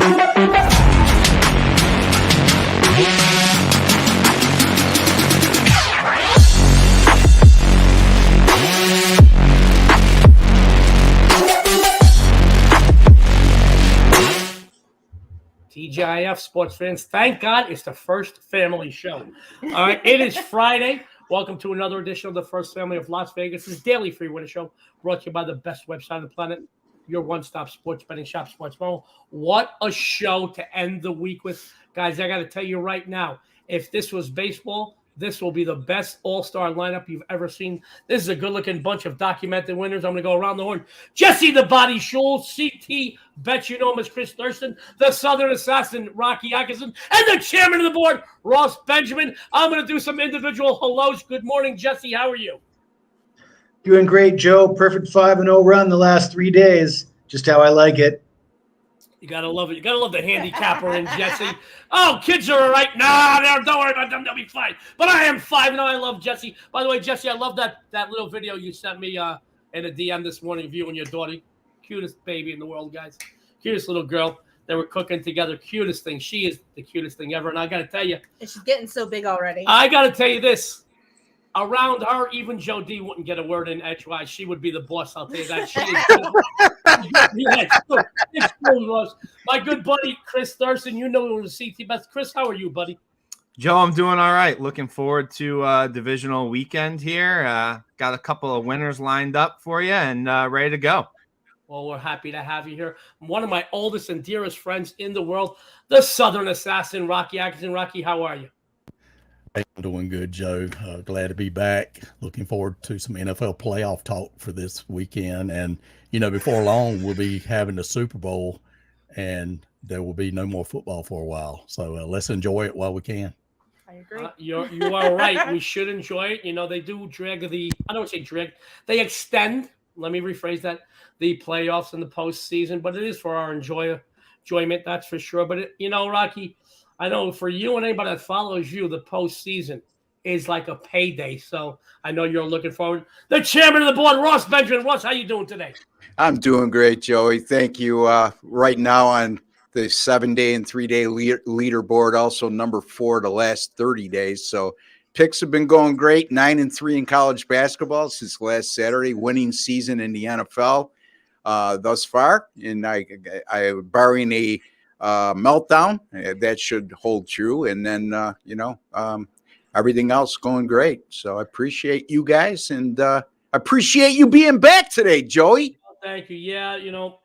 TGIF sports fans, thank God it's the First Family Show. All right, it is Friday. Welcome to another edition of the First Family of Las Vegas' daily free winner show, brought to you by the best website on the planet, your one-stop sports betting shop, Sports Mo. What a show to end the week with. Guys, I got to tell you right now, if this was baseball, this will be the best all-star lineup you've ever seen. This is a good-looking bunch of documented winners. I'm going to go around the horn. Jesse the Body Schule, CT, bet you know him as Chris Thurston, the Southern Assassin, Rocky Atkinson, and the chairman of the board, Ross Benjamin. I'm going to do some individual hellos. Good morning, Jesse. How are you? Doing great, Joe. Perfect 5-0 run the last 3 days. Just how I like it. You got to love it. You got to love the handicapper in Jesse. Oh, kids are all right. Nah, don't worry about them. They'll be fine. But I am 5-0. I love Jesse. By the way, Jesse, I love that little video you sent me in a DM this morning of you and your daughter. Cutest baby in the world, guys. Cutest little girl. They were cooking together. Cutest thing. She is the cutest thing ever. And I got to tell you. And she's getting so big already. I got to tell you this. Around her, even Joe D wouldn't get a word in edgewise. She would be the boss, I'll tell you that. She is my good buddy, Chris Thurston. You know him as CT Best. Chris, how are you, buddy? Joe, I'm doing all right. Looking forward to divisional weekend here. Got a couple of winners lined up for you and ready to go. Well, we're happy to have you here. One of my oldest and dearest friends in the world, the Southern Assassin, Rocky Atkinson. Rocky, how are you? I'm doing good, Joe. Glad to be back. Looking forward to some NFL playoff talk for this weekend. And, you know, before long, we'll be having the Super Bowl, and there will be no more football for a while. So let's enjoy it while we can. I agree. You are right. We should enjoy it. You know, they do drag I don't say drag. They extend, let me rephrase that, the playoffs and the postseason. But it is for our enjoyment, that's for sure. But, you know, Rocky, I know for you and anybody that follows you, the postseason is like a payday. So I know you're looking forward. The chairman of the board, Ross Benjamin. Ross, how you doing today? I'm doing great, Joey. Thank you. Right now on the 7-day and 3-day leaderboard, also number 4 the last 30 days. So picks have been going great. 9-3 in college basketball since last Saturday. Winning season in the NFL thus far. And I barring a meltdown, that should hold true. And then, everything else going great. So I appreciate you guys, and I appreciate you being back today, Joey. Thank you. Yeah, you know,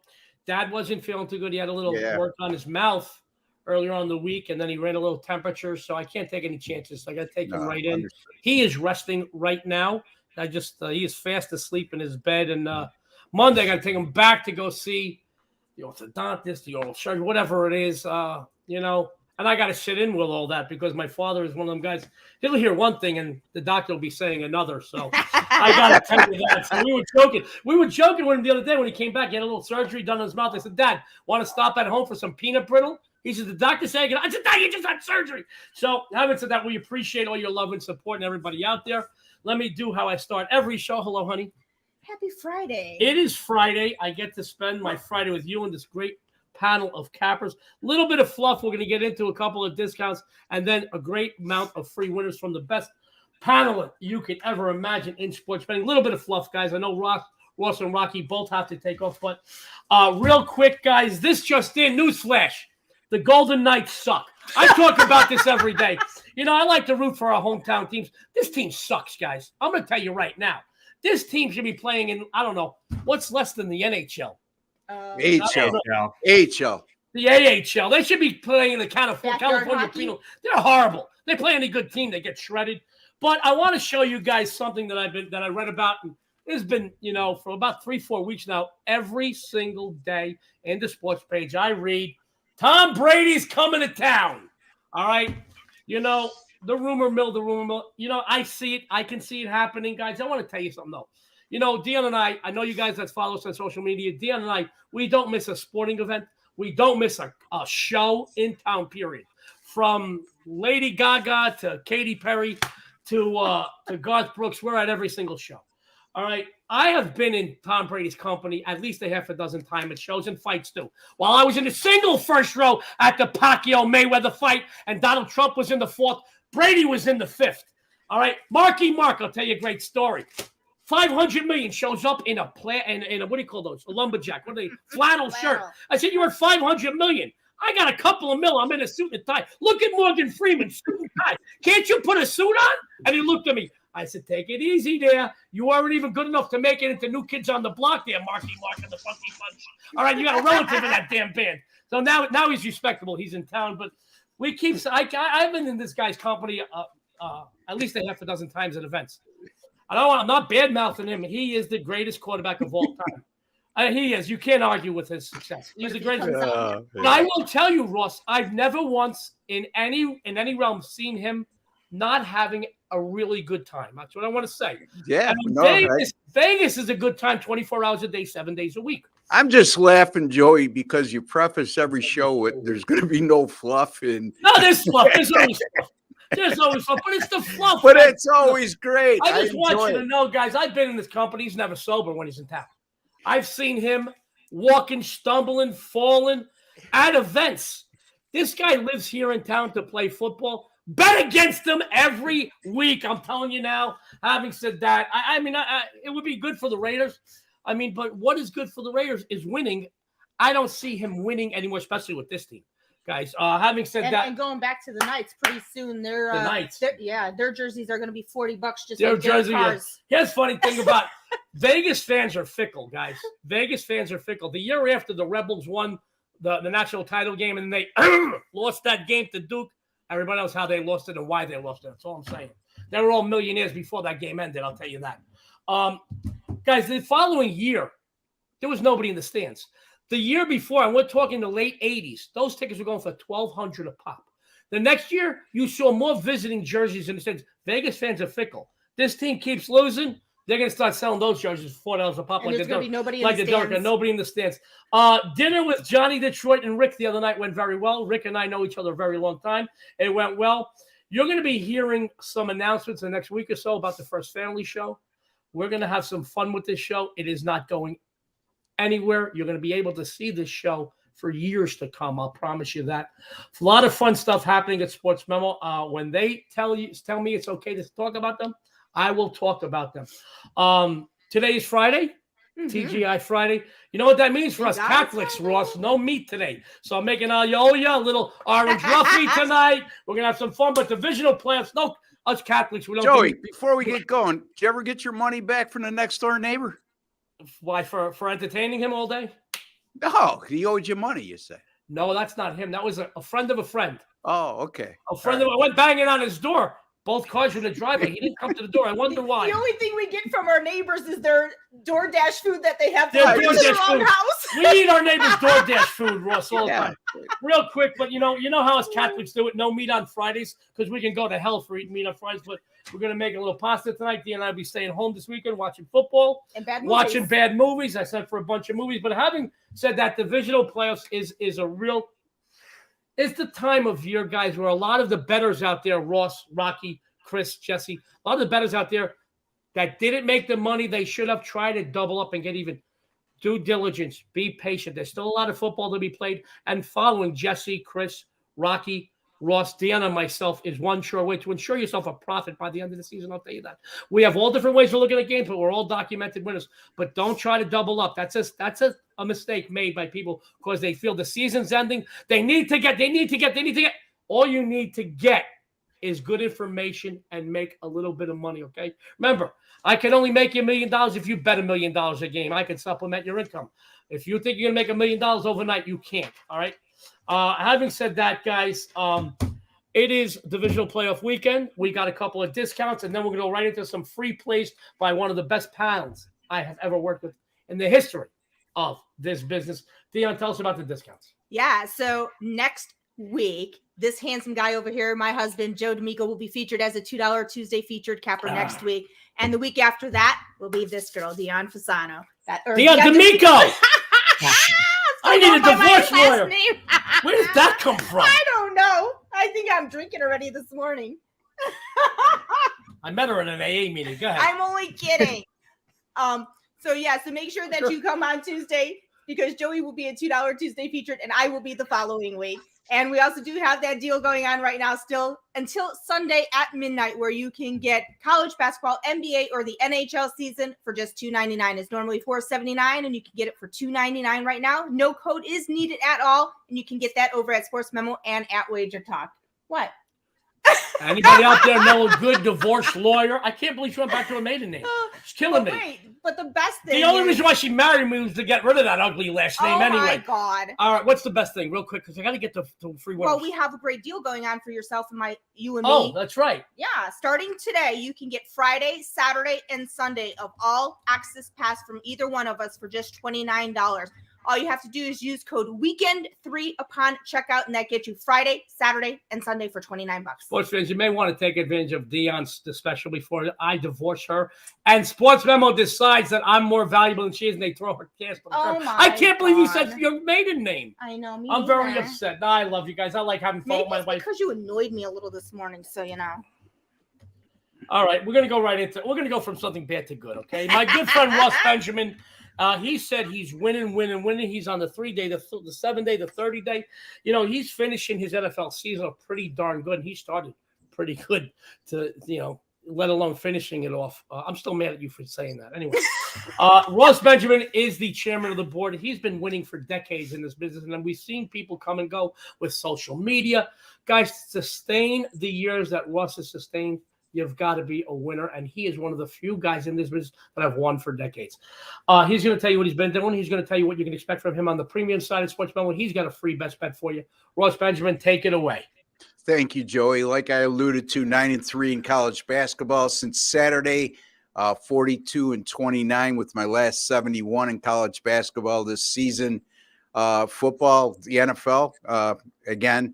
Dad wasn't feeling too good. He had a little work on his mouth earlier on the week, and then he ran a little temperature, so I can't take any chances. So I got to take him right in. Understood. He is resting right now. He is fast asleep in his bed, and Monday I got to take him back to go see the orthodontist, the oral surgeon, whatever it is, and I got to sit in with all that because my father is one of them guys. He'll hear one thing and the doctor will be saying another. So I got to tell you that. So we were joking. We were joking with him the other day when he came back. He had a little surgery done on his mouth. I said, Dad, want to stop at home for some peanut brittle? He said, the doctor said, I said, Dad, you just had surgery. So having said that, we appreciate all your love and support and everybody out there. Let me do how I start every show. Hello, honey. Happy Friday. It is Friday. I get to spend my Friday with you and this great panel of cappers. Little bit of fluff. We're going to get into a couple of discounts and then a great amount of free winners from the best panel you could ever imagine in sports betting. Little bit of fluff, guys. I know Ross and Rocky both have to take off, but real quick, guys, this just in, newsflash. The Golden Knights suck. I talk about this every day. You know, I like to root for our hometown teams. This team sucks, guys. I'm going to tell you right now. This team should be playing in, I don't know, what's less than the NHL? AHL. The AHL. They should be playing in the California Penal. They're horrible. They play any good team, they get shredded. But I want to show you guys something that I read about. And it's been, for about 3-4 weeks now, every single day in the sports page, I read, Tom Brady's coming to town. All right. The rumor mill. I see it. I can see it happening, guys. I want to tell you something, though. Dionne and I know you guys that follow us on social media. Dionne and I, we don't miss a sporting event. We don't miss a show in town, period. From Lady Gaga to Katy Perry to Garth Brooks, we're at every single show. All right. I have been in Tom Brady's company at least a half a dozen times at shows and fights too. While I was in the single first row at the Pacquiao-Mayweather fight and Donald Trump was in the fourth, Brady was in the fifth. All right. Marky Mark, I'll tell you a great story. 500 million shows up in a what do you call those? A lumberjack. What are they? Flannel shirt. I said, you were 500 million. I got a couple of mil. I'm in a suit and tie. Look at Morgan Freeman, suit and tie. Can't you put a suit on? And he looked at me. I said, take it easy there. You weren't even good enough to make it into New Kids on the Block there, Marky Mark and the Funky Bunch. All right, you got a relative in that damn band. So now he's respectable. He's in town. But we keep – I've been in this guy's company at least a half a dozen times at events. I'm not bad-mouthing him. He is the greatest quarterback of all time. He is. You can't argue with his success. He's the greatest. But I will tell you, Ross, I've never once in any realm seen him not having a really good time. That's what I want to say. Yeah. Vegas is a good time 24 hours a day, 7 days a week. I'm just laughing, Joey, because you preface every show with there's going to be no fluff. No, there's fluff. There's always fluff. There's always fluff, but it's the fluff. But it's always great. I just want you to know, guys, I've been in this company. He's never sober when he's in town. I've seen him walking, stumbling, falling at events. This guy lives here in town to play football. Bet against him every week. I'm telling you now. Having said that, I mean, it would be good for the Raiders. I mean, but what is good for the Raiders is winning. I don't see him winning anymore, especially with this team. Guys, having said that, and going back to the Knights, pretty soon their Knights, their jerseys are going to be $40 just their like their jersey. cars. Here's the funny thing about Vegas fans are fickle, guys. Vegas fans are fickle. The year after the Rebels won the national title game and they lost that game to Duke, everybody knows how they lost it and why they lost it. That's all I'm saying. They were all millionaires before that game ended. I'll tell you that. Guys, the following year, there was nobody in the stands. The year before, and we're talking the late 80s, those tickets were going for $1,200 a pop. The next year, you saw more visiting jerseys in the stands. Vegas fans are fickle. This team keeps losing. They're going to start selling those jerseys for $4 a pop. And there's going to be nobody in the stands. Nobody in the stands. Dinner with Johnny Detroit and Rick the other night went very well. Rick and I know each other a very long time. It went well. You're going to be hearing some announcements in the next week or so about the First Family Show. We're going to have some fun with this show. It is not going anywhere. You're going to be able to see this show for years to come. I'll promise you that. A lot of fun stuff happening at Sports Memo. When they tell me it's okay to talk about them, I will talk about them. Today is Friday, TGI Friday. You know what that means for us Catholics, Ross? No meat today. So I'm making a little orange ruffy tonight. We're going to have some fun, but divisional playoffs, no, us Catholics, we don't. Joey, before we get going, did you ever get your money back from the next door neighbor? Why, for entertaining him all day? No, he owed you money, you say. No, that's not him. That was a friend of a friend. Oh, okay. A friend of I went banging on his door. Both cars were in the driveway. He didn't come to the door. I wonder why. The only thing we get from our neighbors is their DoorDash food that they have Their in their DoorDash own food. house. We eat our neighbor's DoorDash food, Ross, all the Yeah. time. Real quick, but you know how us Catholics do it. No meat on Fridays because we can go to hell for eating meat on Fridays. But we're going to make a little pasta tonight. Dee and I will be staying home this weekend watching football. And bad movies. Watching bad movies. I sent for a bunch of movies. But having said that, divisional playoffs is a real – it's the time of year, guys, where a lot of the bettors out there, Ross, Rocky, Chris, Jesse, a lot of the bettors out there that didn't make the money they should have tried to double up and get even. Due diligence. Be patient. There's still a lot of football to be played. And following Jesse, Chris, Rocky, Ross, Dionne, and myself is one sure way to ensure yourself a profit by the end of the season. I'll tell you that. We have all different ways of looking at games, but we're all documented winners. But don't try to double up. That's a mistake made by people because they feel the season's ending. They need to get. All you need to get is good information and make a little bit of money, okay? Remember, I can only make you $1 million if you bet $1 million a game. I can supplement your income. If you think you're going to make $1 million overnight, you can't, all right? Having said that, guys, it is divisional playoff weekend. We got a couple of discounts, and then we're going to go right into some free plays by one of the best panels I have ever worked with in the history of this business. Dionne, tell us about the discounts. Yeah, so next week, this handsome guy over here, my husband, Joe D'Amico, will be featured as a $2 Tuesday featured capper next week. And the week after that will be this girl, Dionne Fasano. Dionne D'Amico! I need a divorce lawyer. Where did that come from? I don't know. I think I'm drinking already this morning. I met her in an AA meeting. Go ahead. I'm only kidding. So make sure that you come on Tuesday because Joey will be a $2 Tuesday featured and I will be the following week. And we also do have that deal going on right now still until Sunday at midnight where you can get college basketball, NBA, or the NHL season for just $2.99. It's normally $4.79 and you can get it for $2.99 right now. No code is needed at all. And you can get that over at Sports Memo and at Wager Talk. What? Anybody out there know a good divorce lawyer? I can't believe she went back to her maiden name. She's killing me. Wait, but the best thing. The only reason why she married me was to get rid of that ugly last name anyway. Oh my God. All right, what's the best thing, real quick? Because I got to get the free winners. Well, we have a great deal going on for yourself and you and me. Oh, that's right. Yeah, starting today, you can get Friday, Saturday, and Sunday of all access pass from either one of us for just $29. All you have to do is use code WEEKEND3 upon checkout, and that gets you Friday, Saturday, and Sunday for $29. Sports fans, you may want to take advantage of Dionne's special before I divorce her. And Sports Memo decides that I'm more valuable than she is, and they throw her cast on the I can't believe you said your maiden name. I know. I'm very upset. No, I love you guys. I like having fun with my wife. Because you annoyed me a little this morning, so you know. All right, we're gonna go from something bad to good. Okay, my good friend Ross Benjamin. He said he's winning. He's on the 3-day, the 7-day, the 30-day. You know, he's finishing his NFL season pretty darn good. And he started pretty good to, let alone finishing it off. I'm still mad at you for saying that. Anyway, Ross Benjamin is the chairman of the board. He's been winning for decades in this business. And then we've seen people come and go with social media. Guys, sustain the years that Ross has sustained. You've got to be a winner, and he is one of the few guys in this business that have won for decades. He's going to tell you what he's been doing. He's going to tell you what you can expect from him on the premium side of Sports Memo. He's got a free best bet for you. Ross Benjamin, take it away. Thank you, Joey. Like I alluded to, 9-3 in college basketball since Saturday, 42-29 with my last 71 in college basketball this season. Football, the NFL, again,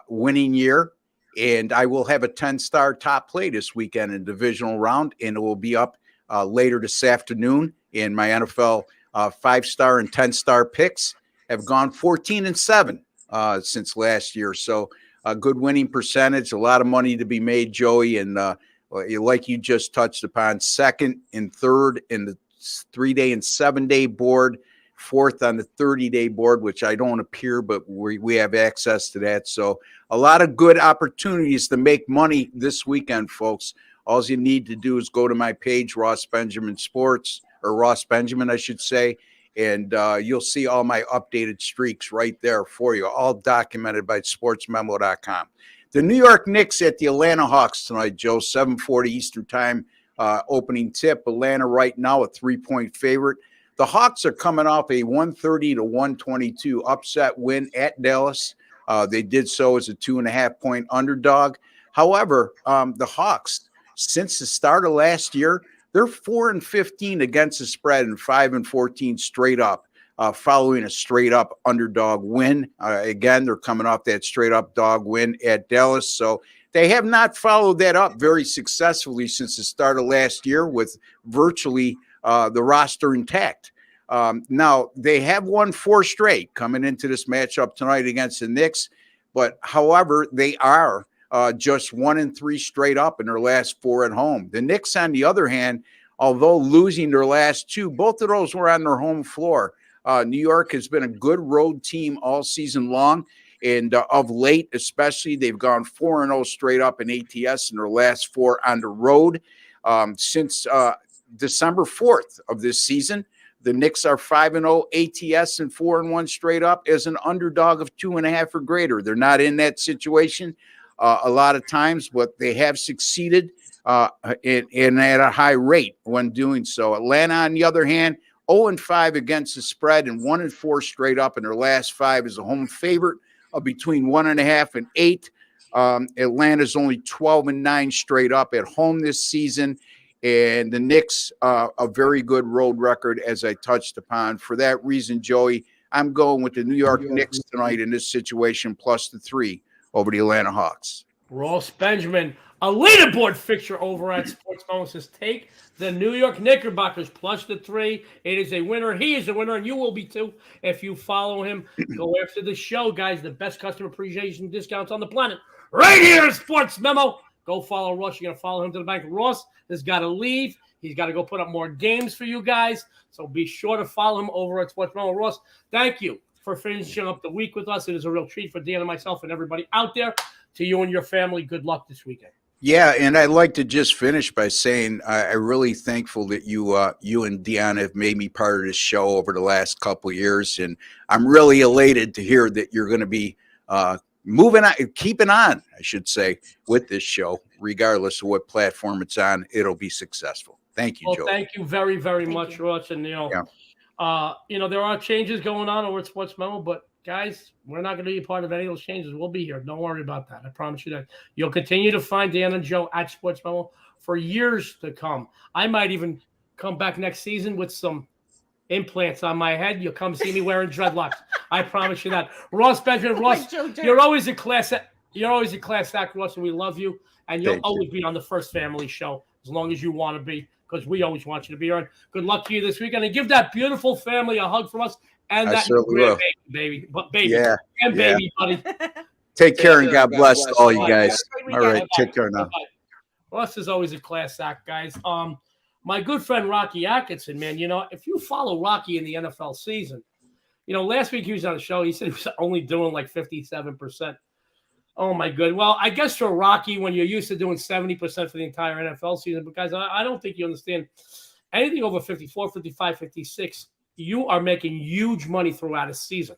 winning year. And I will have a 10-star top play this weekend in divisional round, and it will be up later this afternoon. In my NFL 5-star and 10-star picks have gone 14-7 since last year. So a good winning percentage, a lot of money to be made, Joey. And like you just touched upon, second and third in the 3-day and 7-day board, fourth on the 30-day board, which I don't appear, but we have access to that. So a lot of good opportunities to make money this weekend, folks. All you need to do is go to my page, Ross Benjamin Sports, or Ross Benjamin, I should say, and you'll see all my updated streaks right there for you, all documented by sportsmemo.com. The New York Knicks at the Atlanta Hawks tonight, Joe, 7:40 Eastern time, opening tip. Atlanta right now a 3-point favorite. The Hawks are coming off a 130-122 upset win at Dallas. They did so as a 2.5-point underdog. However, the Hawks, since the start of last year, they're 4-15 against the spread and 5-14 straight up, following a straight up underdog win. Again, they're coming off that straight up dog win at Dallas. So they have not followed that up very successfully since the start of last year with virtually the roster intact. Now, they have won 4 straight coming into this matchup tonight against the Knicks, but however, they are just 1-3 straight up in their last 4 at home. The Knicks, on the other hand, although losing their last 2, both of those were on their home floor. New York has been a good road team all season long, and of late, especially, they've gone 4-0 straight up in ATS in their last 4 on the road. Since December 4th of this season, the Knicks are 5-0 ATS and 4-1 straight up as an underdog of 2.5 or greater. They're not in that situation a lot of times, but they have succeeded and at a high rate when doing so. Atlanta, on the other hand, 0-5 against the spread and 1-4 straight up in their last 5 as a home favorite of between 1.5 and 8. Atlanta's only 12-9 straight up at home this season. And the Knicks, a very good road record, as I touched upon. For that reason, Joey, I'm going with the New York Knicks tonight in this situation, plus the 3 over the Atlanta Hawks. Ross Benjamin, a leaderboard fixture over at Sports Memo, says take the New York Knickerbockers plus the 3. It is a winner. He is a winner, and you will be too if you follow him. Go after the show, guys. The best customer appreciation discounts on the planet. Right here at Sports Memo. Go follow Ross. You're going to follow him to the bank. Ross has got to leave. He's got to go put up more games for you guys. So be sure to follow him over at Sports Memo. Ross, thank you for finishing up the week with us. It is a real treat for Dan and myself and everybody out there. To you and your family, good luck this weekend. Yeah, and I'd like to just finish by saying I'm really thankful that you and Dionne have made me part of this show over the last couple of years, and I'm really elated to hear that you're going to be moving on, keeping on, I should say, with this show, regardless of what platform it's on. It'll be successful. Thank you, Joe. Thank you very, very much, Ross. And there are changes going on over at Sports Memo, but guys, we're not going to be part of any of those changes. We'll be here. Don't worry about that. I promise you that. You'll continue to find Dan and Joe at Sports Memo for years to come. I might even come back next season with some implants on my head. You'll come see me wearing dreadlocks. I promise you that. Ross Benjamin, Ross, you're always a class act, Ross, and we love you. And you'll always be on the First Family Show as long as you want to be, because we always want you to be on. Good luck to you this weekend. And give that beautiful family a hug from us. And that baby, buddy. Take care and God bless all you guys. All right, take care now. Ross is always a class act, guys. My good friend Rocky Atkinson, man, if you follow Rocky in the NFL season, last week he was on the show. He said he was only doing like 57%. Oh, my good. Well, I guess for Rocky, when you're used to doing 70% for the entire NFL season, because I don't think you understand anything over 54, 55, 56. You are making huge money throughout a season.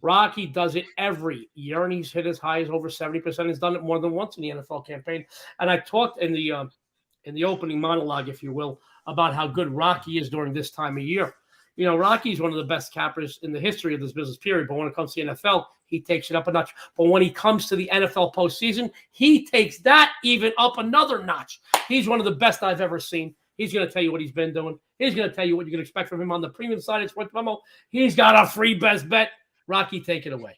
Rocky does it every year, and he's hit as high as over 70%. He's done it more than once in the NFL campaign. And I talked in the opening monologue, if you will, about how good Rocky is during this time of year. Rocky's one of the best cappers in the history of this business, period. But when it comes to the NFL, he takes it up a notch. But when he comes to the NFL postseason, he takes that even up another notch. He's one of the best I've ever seen. He's going to tell you what he's been doing. He's going to tell you what you can expect from him on the premium side of Sports Memo. He's got a free best bet. Rocky, take it away.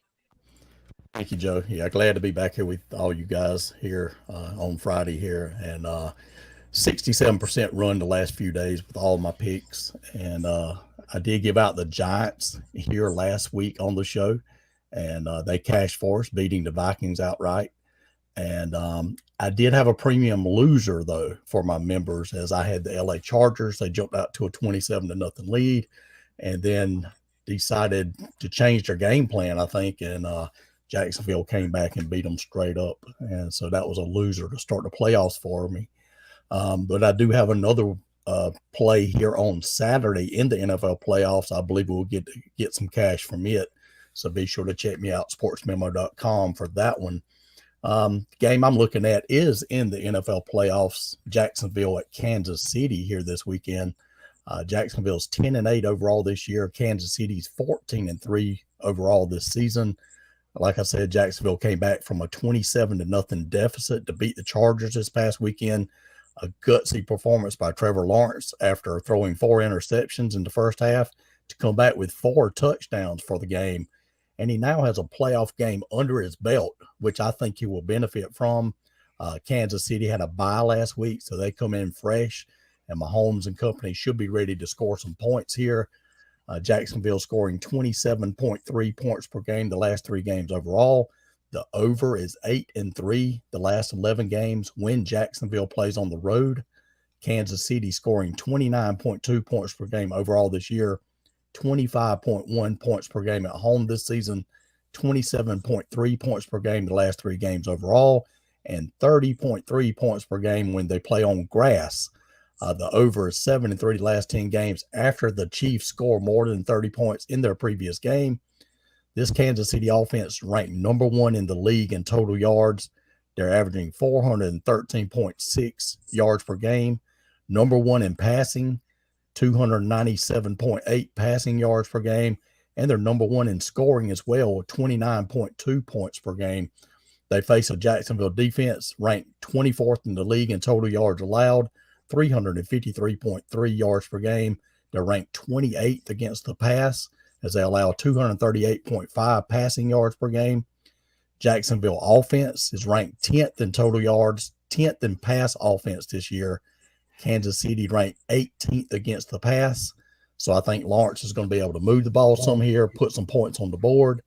Thank you, Joe. Yeah, glad to be back here with all you guys here on Friday here. And 67% run the last few days with all my picks. And I did give out the Giants here last week on the show. And they cashed for us, beating the Vikings outright. And I did have a premium loser, though, for my members, as I had the LA Chargers. They jumped out to a 27-0 lead and then decided to change their game plan, I think, and Jacksonville came back and beat them straight up. And so that was a loser to start the playoffs for me. But I do have another play here on Saturday in the NFL playoffs. I believe we'll get some cash from it. So be sure to check me out, sportsmemo.com, for that one. Game I'm looking at is in the NFL playoffs, Jacksonville at Kansas City here this weekend. Jacksonville's 10-8 overall this year. Kansas City's 14-3 overall this season. Like I said, Jacksonville came back from a 27-0 deficit to beat the Chargers this past weekend. A gutsy performance by Trevor Lawrence after throwing 4 interceptions in the first half to come back with 4 touchdowns for the game. And he now has a playoff game under his belt, which I think he will benefit from. Kansas City had a bye last week, so they come in fresh, and Mahomes and company should be ready to score some points here. Jacksonville scoring 27.3 points per game the last 3 games overall. The over is 8-3 the last 11 games when Jacksonville plays on the road. Kansas City scoring 29.2 points per game overall this year. 25.1 points per game at home this season, 27.3 points per game the last 3 games overall, and 30.3 points per game when they play on grass. The over is 7-3 the last 10 games after the Chiefs score more than 30 points in their previous game. This Kansas City offense ranked number 1 in the league in total yards. They're averaging 413.6 yards per game. Number 1 in passing, 297.8 passing yards per game, and they're number 1 in scoring as well, with 29.2 points per game. They face a Jacksonville defense ranked 24th in the league in total yards allowed, 353.3 yards per game. They're ranked 28th against the pass, as they allow 238.5 passing yards per game. Jacksonville offense is ranked 10th in total yards, 10th in pass offense this year. Kansas City ranked 18th against the pass. So I think Lawrence is going to be able to move the ball some here, put some points on the board.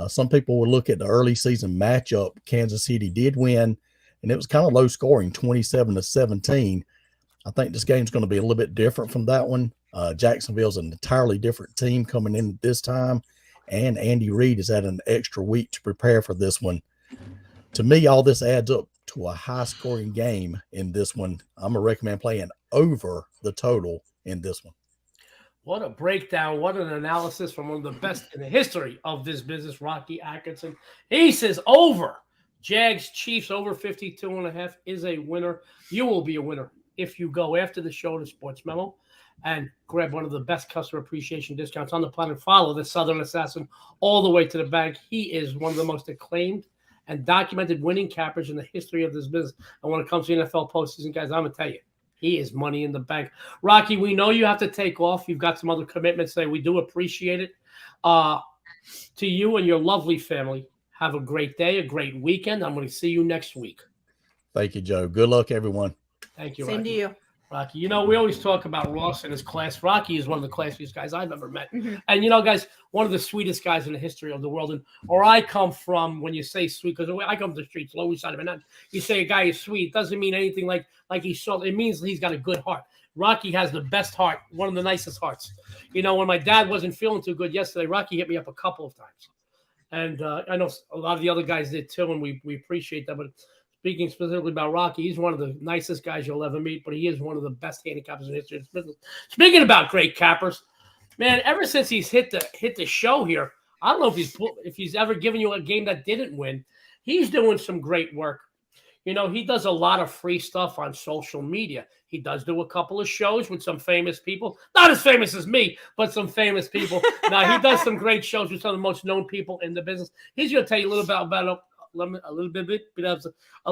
Some people would look at the early season matchup. Kansas City did win, and it was kind of low scoring, 27-17. I think this game's going to be a little bit different from that one. Jacksonville's an entirely different team coming in this time, and Andy Reid has had an extra week to prepare for this one. To me, all this adds up to a high-scoring game in this one. I'm going to recommend playing over the total in this one. What a breakdown. What an analysis from one of the best in the history of this business, Rocky Atkinson. He says over. Jags Chiefs over 52.5 is a winner. You will be a winner if you go after the show to Sports Memo and grab one of the best customer appreciation discounts on the planet. Follow the Southern Assassin all the way to the bank. He is one of the most acclaimed and documented winning cappers in the history of this business. And when it comes to NFL postseason, guys, I'm going to tell you, he is money in the bank. Rocky, we know you have to take off. You've got some other commitments today. We do appreciate it. To you and your lovely family, have a great day, a great weekend. I'm going to see you next week. Thank you, Joe. Good luck, everyone. Thank you, Same Rocky. to you. Rocky, you know, we always talk about Ross and his class. Rocky is one of the classiest guys I've ever met. Mm-hmm. And, you know, guys, one of the sweetest guys in the history of the world. And where I come from, when you say sweet, because I come from the streets, Lower East Side of Manhattan, you say a guy is sweet, it doesn't mean anything like he's so. It means he's got a good heart. Rocky has the best heart, one of the nicest hearts. You know, when my dad wasn't feeling too good yesterday, Rocky hit me up a couple of times. And I know a lot of the other guys did too, and we appreciate that. But speaking specifically about Rocky, he's one of the nicest guys you'll ever meet, but he is one of the best handicappers in the history of this business. Speaking about great cappers, man, ever since he's hit the show here, I don't know if he's ever given you a game that didn't win. He's doing some great work. You know, he does a lot of free stuff on social media. He does do a couple of shows with some famous people. Not as famous as me, but some famous people. Now, he does some great shows with some of the most known people in the business. He's going to tell you a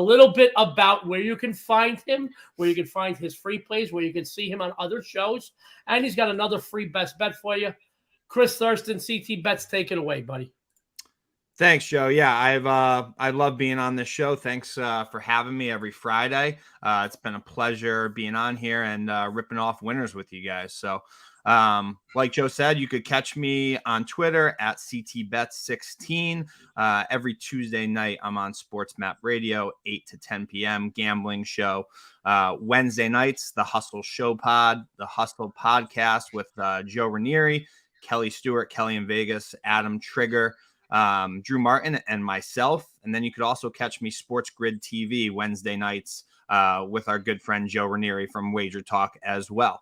little bit about where you can find him, where you can find his free plays, where you can see him on other shows. And he's got another free best bet for you. Chris Thurston, CT Bets, take it away, buddy. Thanks, Joe. Yeah, I love being on this show. Thanks for having me every Friday. It's been a pleasure being on here and ripping off winners with you guys. So, like Joe said, you could catch me on Twitter at CTBets16. Every Tuesday night, I'm on Sports Map Radio, 8 to 10 p.m. gambling show. Wednesday nights, the Hustle Show Pod, the Hustle Podcast with Joe Ranieri, Kelly Stewart, Kelly in Vegas, Adam Trigger, Drew Martin, and myself. And then you could also catch me Sports Grid TV Wednesday nights with our good friend Joe Ranieri from Wager Talk as well.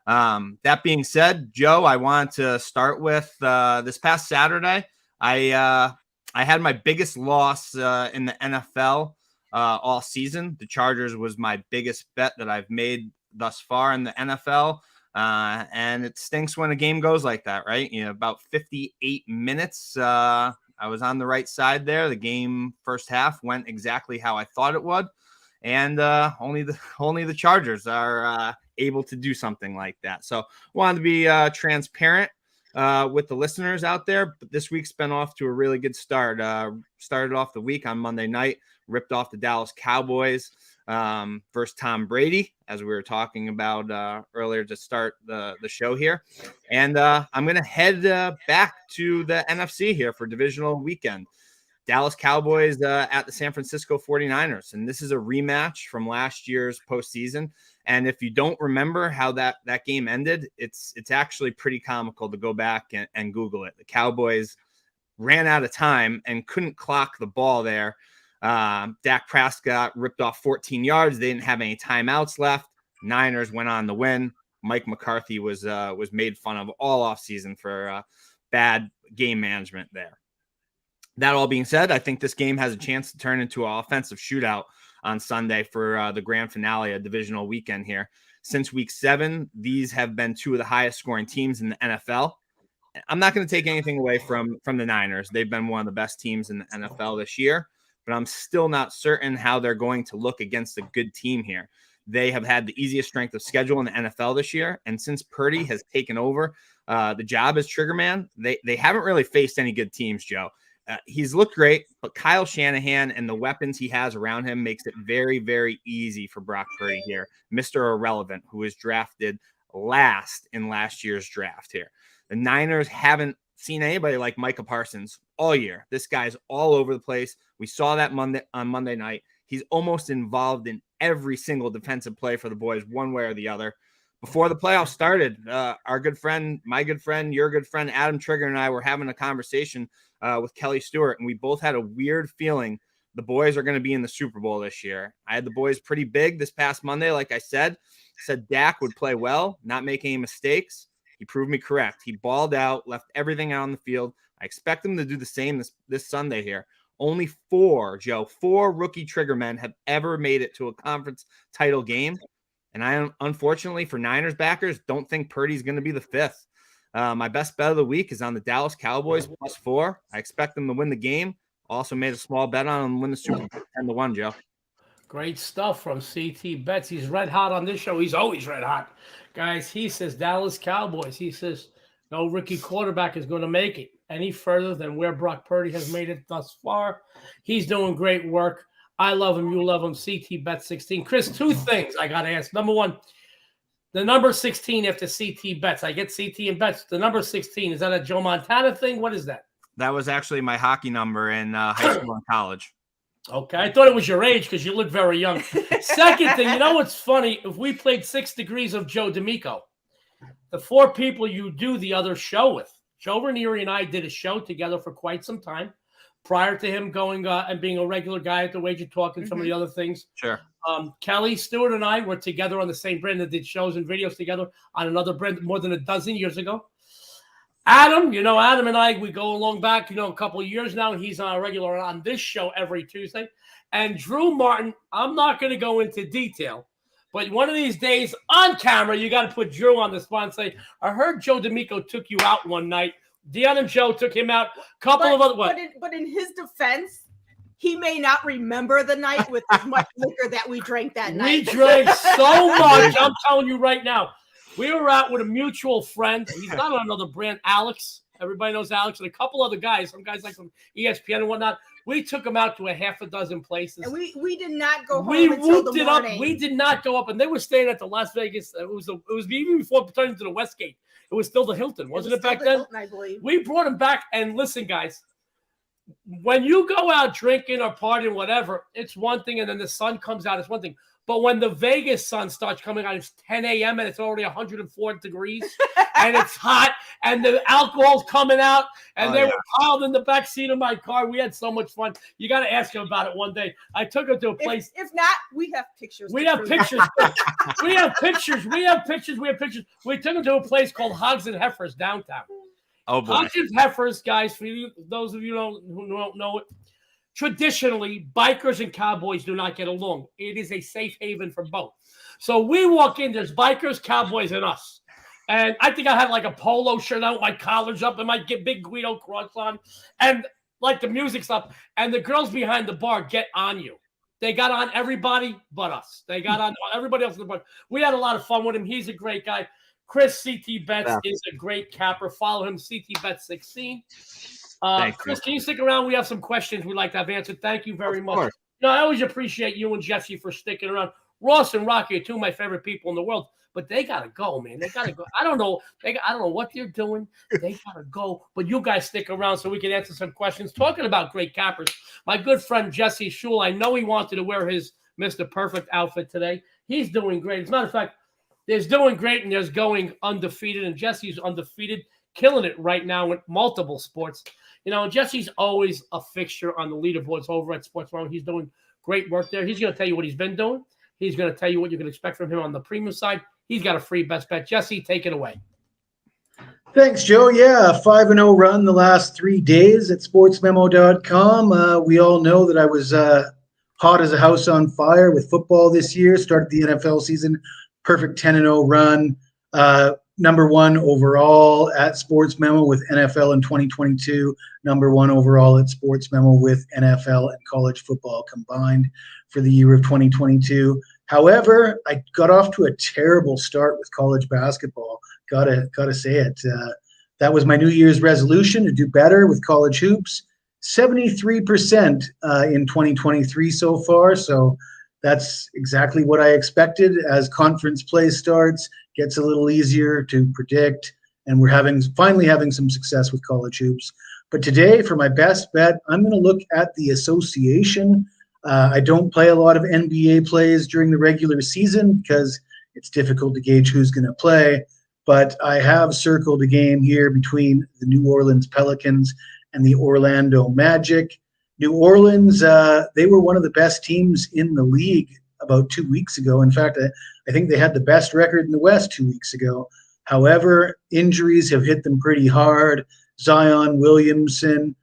That being said, Joe, I want to start with this past Saturday. I had my biggest loss in the NFL all season. The Chargers was my biggest bet that I've made thus far in the NFL. And it stinks when a game goes like that, right? You know, about 58 minutes. I was on the right side there. The game first half went exactly how I thought it would. And only the Chargers are able to do something like that. So wanted to be transparent with the listeners out there. But this week's been off to a really good start. Started off the week on Monday night, ripped off the Dallas Cowboys versus Tom Brady, as we were talking about earlier to start the show here. And I'm going to head back to the NFC here for divisional weekend. Dallas Cowboys at the San Francisco 49ers. And this is a rematch from last year's postseason. And if you don't remember how that game ended, it's actually pretty comical to go back and Google it. The Cowboys ran out of time and couldn't clock the ball there. Dak Prescott ripped off 14 yards. They didn't have any timeouts left. Niners went on to win. Mike McCarthy was made fun of all offseason for bad game management there. That all being said, I think this game has a chance to turn into an offensive shootout on Sunday for the grand finale, a divisional weekend here. Since week 7, these have been two of the highest scoring teams in the NFL. I'm not going to take anything away from the Niners. They've been one of the best teams in the NFL this year, but I'm still not certain how they're going to look against a good team here. They have had the easiest strength of schedule in the NFL this year, and since Purdy has taken over the job as triggerman, they haven't really faced any good teams, Joe. He's looked great, but Kyle Shanahan and the weapons he has around him makes it very, very easy for Brock Purdy here, Mr. Irrelevant, who was drafted last in last year's draft here. The Niners haven't seen anybody like Micah Parsons all year. This guy's all over the place. We saw that on Monday night. He's almost involved in every single defensive play for the boys, one way or the other. Before the playoffs started, our good friend, my good friend, your good friend, Adam Trigger and I were having a conversation with Kelly Stewart, and we both had a weird feeling the boys are going to be in the Super Bowl this year. I had the boys pretty big this past Monday, like I said. Dak would play well, not make any mistakes. He proved me correct. He balled out, left everything out on the field. I expect him to do the same this Sunday here. Only four rookie triggermen have ever made it to a conference title game. And I, unfortunately, for Niners backers, don't think Purdy's going to be the fifth. My best bet of the week is on the Dallas Cowboys +4. I expect them to win the game. Also made a small bet on them to win the Super Bowl 10-1, Joe. Great stuff from CT Betts. He's red hot on this show. He's always red hot. Guys, he says Dallas Cowboys. He says no rookie quarterback is going to make it any further than where Brock Purdy has made it thus far. He's doing great work. I love him. You love him. CT Betts 16. Chris, two things I got to ask. Number one, the number 16 after CT Betts. I get CT and Betts. The number 16, is that a Joe Montana thing? What is that? That was actually my hockey number in high school and college. Okay, I thought it was your age because you look very young. Second thing, you know what's funny? If we played 6 Degrees of Joe D'Amico, the 4 people you do the other show with, Joe Ranieri and I did a show together for quite some time prior to him going and being a regular guy at the Wager Talk and some of the other things. Sure. Kelly Stewart and I were together on the same brand that did shows and videos together on another brand more than a dozen years ago. Adam, Adam and I, we go along back, a couple of years now. He's on a regular on this show every Tuesday. And Drew Martin, I'm not going to go into detail, but one of these days on camera, you got to put Drew on the spot and say, I heard Joe D'Amico took you out one night. Dionne and Joe took him out. But in his defense, he may not remember the night with as much liquor that we drank that night. We drank so much. I'm telling you right now. We were out with a mutual friend. He's not on another brand, Alex. Everybody knows Alex, and a couple other guys, some guys like from ESPN and whatnot. We took them out to a half a dozen places. And we did not go home we until whooped the it morning. Up. We did not go up, and they were staying at the Las Vegas. It was even before it turned into the Westgate. It was still the Hilton, wasn't it back then? Hilton, I believe. We brought him back, and listen, guys, when you go out drinking or partying, whatever, it's one thing, and then the sun comes out, it's one thing. But when the Vegas sun starts coming out, it's 10 a.m. and it's already 104 degrees and it's hot and the alcohol's coming out and they were piled in the back seat of my car. We had so much fun. You got to ask him about it one day. I took him to a place. If not, we have pictures. We have pictures. We have pictures. We took him to a place called Hogs and Heifers downtown. Oh, boy. Hogs and Heifers, guys, for you, those of you who don't know it, traditionally, bikers and cowboys do not get along. It is a safe haven for both. So we walk in, there's bikers, cowboys, and us. And I think I had like a polo shirt on, my collars up, and my big Guido cross on, and like the music stuff. And the girls behind the bar get on you. They got on everybody but us. They got on everybody else in the bar. We had a lot of fun with him. He's a great guy. Chris CT Betts is a great capper. Follow him, CT Betts 16. Chris, can you stick around? We have some questions we'd like to have answered. Thank you very much. I always appreciate you and Jesse for sticking around. Ross and Rocky are two of my favorite people in the world, but they gotta go, man. They gotta go. I don't know what they're doing. They gotta go. But you guys stick around so we can answer some questions. Talking about great cappers, my good friend Jesse Schule. I know he wanted to wear his Mr. Perfect outfit today. He's doing great. As a matter of fact, there's doing great and there's going undefeated, and Jesse's undefeated, killing it right now with multiple sports. Jesse's always a fixture on the leaderboards over at Sports World. He's doing great work there. He's going to tell you what he's been doing. He's going to tell you what you can expect from him on the premium side. He's got a free best bet. Jesse, take it away. Thanks, Joe. Yeah, 5-0 run the last 3 days at sportsmemo.com. We all know that I was hot as a house on fire with football this year. Started the NFL season, perfect 10-0 run. Number 1 overall at Sports Memo with NFL in 2022. Number 1 overall at Sports Memo with NFL and college football combined for the year of 2022. However, I got off to a terrible start with college basketball. Gotta say it. That was my New Year's resolution, to do better with college hoops. 73% in 2023 so far. So that's exactly what I expected. As conference play starts, gets a little easier to predict, and we're finally having some success with college hoops. But today, for my best bet, I'm going to look at the association I don't play a lot of NBA plays during the regular season because it's difficult to gauge who's going to play. But I have circled a game here between the New Orleans Pelicans and the Orlando Magic. New Orleans, they were one of the best teams in the league about 2 weeks ago. In fact, I think they had the best record in the West 2 weeks ago. However, injuries have hit them pretty hard. Zion Williamson,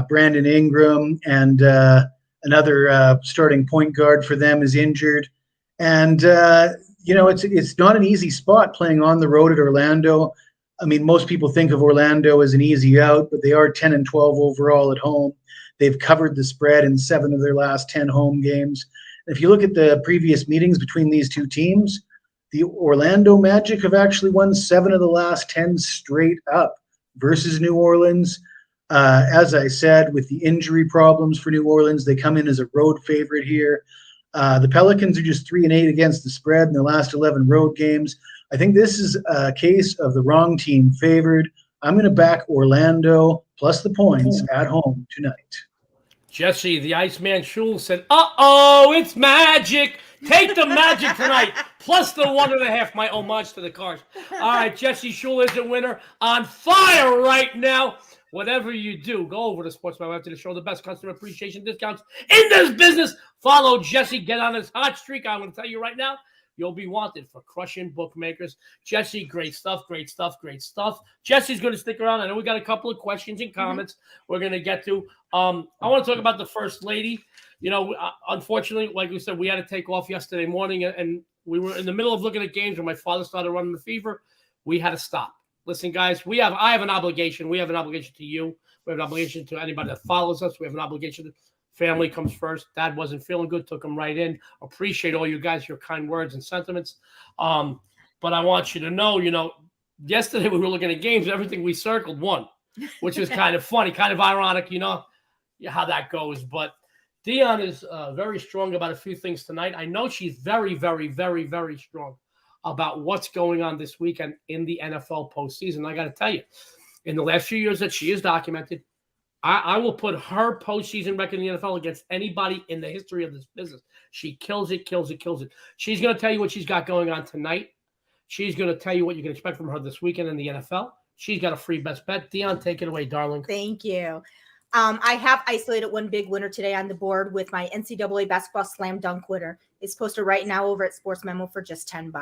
Brandon Ingram, and another starting point guard for them is injured. And, it's not an easy spot playing on the road at Orlando. I mean, most people think of Orlando as an easy out, but they are 10-12 overall at home. They've covered the spread in 7 of their last 10 home games. If you look at the previous meetings between these two teams, the Orlando Magic have actually won 7 of the last 10 straight up versus New Orleans. As I said, with the injury problems for New Orleans, they come in as a road favorite here. The Pelicans are just 3-8 against the spread in their last 11 road games. I think this is a case of the wrong team favored. I'm going to back Orlando plus the points at home tonight. Jesse, the Iceman Schule said, uh-oh, it's magic. Take the magic tonight, plus the 1.5, my homage to the Cars. All right, Jesse Schule is a winner, on fire right now. Whatever you do, go over to Sportsman after the show, the best customer appreciation discounts in this business. Follow Jesse, get on his hot streak. I'm going to tell you right now, you'll be wanted for crushing bookmakers. Jesse, great stuff, great stuff, great stuff. Jesse's going to stick around. I know we got a couple of questions and comments we're going to get to. I want to talk about the First Lady. You know, unfortunately, like we said, we had to take off yesterday morning, and we were in the middle of looking at games when my father started running the fever. We had to stop. Listen, guys, I have an obligation. We have an obligation to you. We have an obligation to anybody that follows us. We have an obligation to family comes first. Dad wasn't feeling good, took him right in. Appreciate all you guys, your kind words and sentiments. But I want you to know, yesterday we were looking at games, everything we circled won, which is kind of funny, kind of ironic, how that goes. But Dionne is very strong about a few things tonight. I know she's very, very, very, very strong about what's going on this weekend in the NFL postseason. I got to tell you, in the last few years that she is documented, I will put her postseason record in the NFL against anybody in the history of this business. She kills it, kills it, kills it. She's going to tell you what she's got going on tonight. She's going to tell you what you can expect from her this weekend in the NFL. She's got a free best bet. Dionne, take it away, darling. Thank you. I have isolated one big winner today on the board with my NCAA basketball slam dunk winner. It's posted right now over at Sports Memo for just $10.